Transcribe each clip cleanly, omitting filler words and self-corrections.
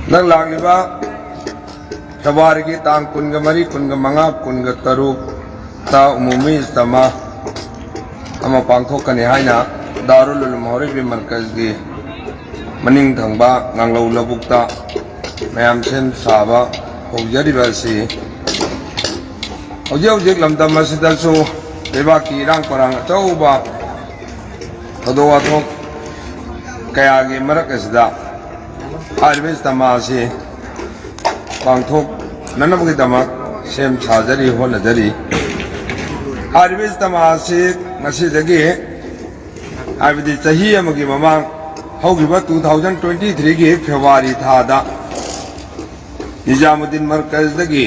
Nang lagliba February ki tang kunga mari kunga manga kunga taruk ta umumi istama ama pangthokani haina Darul Ulum Horibi Markaz gi maning thangba nganglo labukta mayam sen saba hojariba si hojik lamdam masida su deba ki rang parang chauba thodo athok kaya gi marak asida Arvis tamasi pangthok nanabgi damak sem sajari ho najari Arvis tamasi ngasi dagi abidi chahi amagi mamang hogiba 2023 gi February thada Nizamuddin Markaz dagi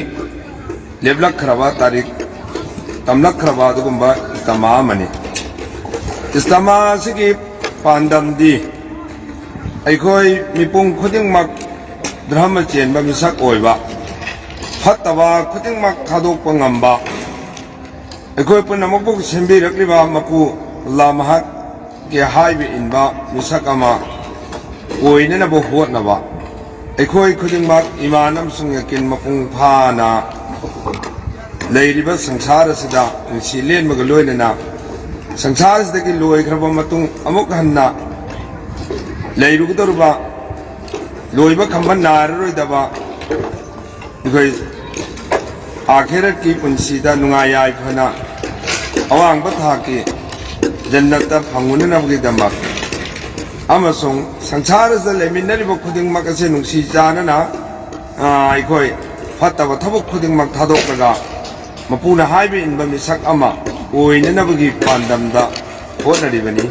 leblak khraba tarik tamlak khraba dugumba istama mani istama sigi pandam di Aikoi mipung khuding mak drama chen ba misak oiba phattaba khuding mak thadok pangamba Aikoi punamok bok sembi rakliba mapu Allah mahat ke haibe inba misak ama oine na bo hot na ba Aikoi khuding mak imanam sung yakin mapung phana leiriba sangsara sida silen magaloina na sangsara sida ki loi khraba matung amuk hanna Leirugudaruba Loiba Kamban Naroidaba because Akhirat ki punsida Nungaya Fana Awang Bathaki Janata Pangunabgi Damak Amasung Sansaras the Leminary Putting Makasin Si Janana Ikoi Fatava Tabuk Pudding Maktadokaga Mapuna Highway in Bamisak Ama Uinabagi Pandamda Hotaribani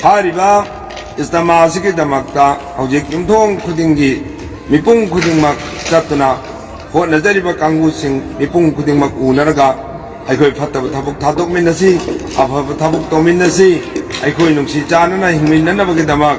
Hariba Istama asiki damakta hojik yumthong khudingi mipung khudingmak chatna ho najariba kanggu sing mipung khudingmak unaraga aikoi phattaba thabuk thadok minasi afaba thabuk tominasi aikoi nungsi chanana hingminna bagi damak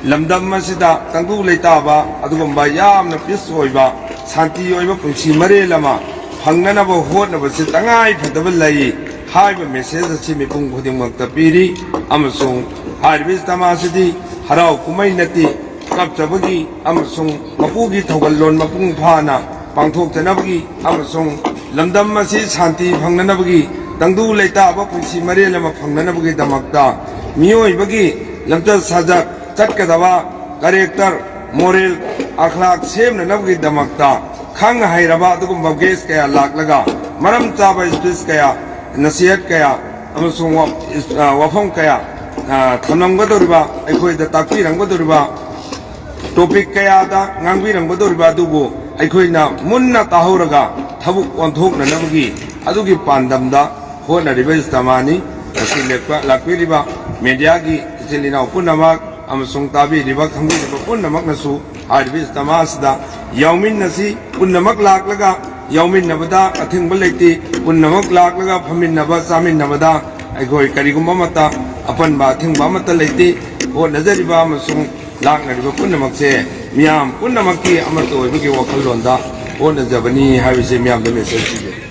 lamdam masida tanggu leitaba adugumba yamna peace oiba shanti oiba punsi mare lama phangnana bo hotna basi tangai phattaba lai haiba message asi mipung khudingmak ta piri amasung Arvis tamasidi harau kumai nati kapchabagi amasung mapugi thogallon mapung phana pangthok tanabagi amasung lamdam masi shanti phangnanabagi tangdu leita ba punsi mare lama phangnanabagi damakta miyoi bagi lamta sajak chatkadaba character moral akhlaq semnanabagi damakta khang hairaba dugum bages kaya laklaga maram chaba speech kaya nasihat kaya amasung wafong kaya Thanamgadoriba, Aikoida Taki Rangadoriba, topic Kayada, Nangbi Rangadoriba Dubu, Aikoina, Munna Tahoraga, Tabuk on Tok Nanagi, Adugi Pandamda, Hona Ribes Tamani, Asilekwa, Lakiriba, Mediagi, Selina Punamak, Amasung Tabi, Riba Kambi, Punamak Nasu, Arvis Tamasda, Yaumin Nasi, Punamak Laklaga, Yaumin Navada, a thing Baleti, Punamak Laklaga, Pamin Nava, Samin Navada, Aikoi Karigumamata, upon bathing Bamata Lady, or Nazariba Masung, Lagna Punamakse, Miam, Punamaki, Amato, Wiki Wakalonda, or the Japanese, how you say Miam the message.